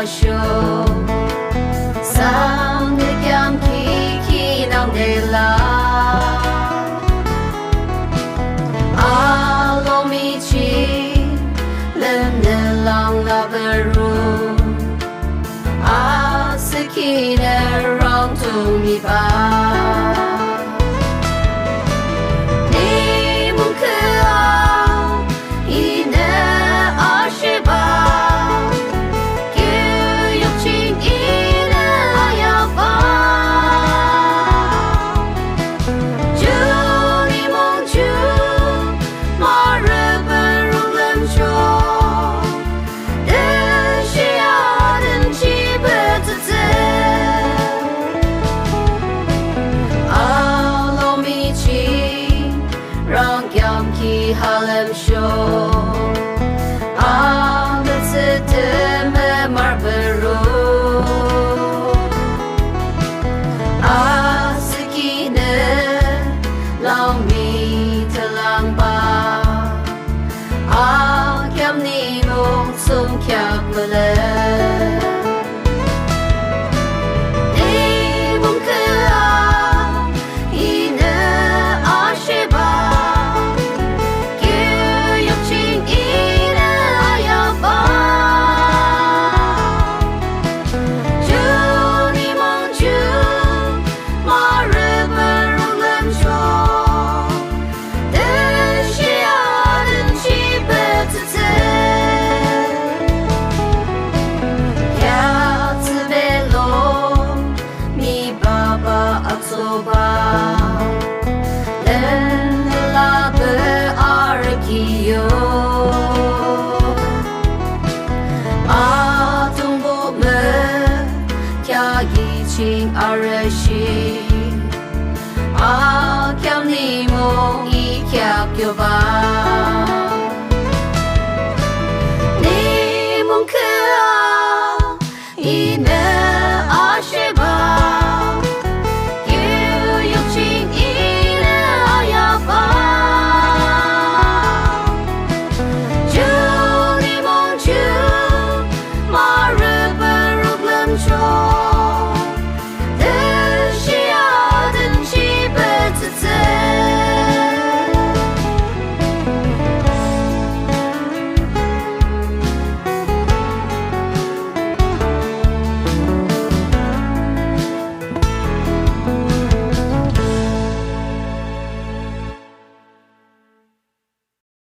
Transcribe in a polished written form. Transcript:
show sang the cam ki nang de la alo mi chi lem ne lang la beru a sekine rong to mi ba Nyimong khüh ine ashebah Halem show ang tsete marberu asikine lao mi telang ba akiam Nyimong sum kyak mele Akiumong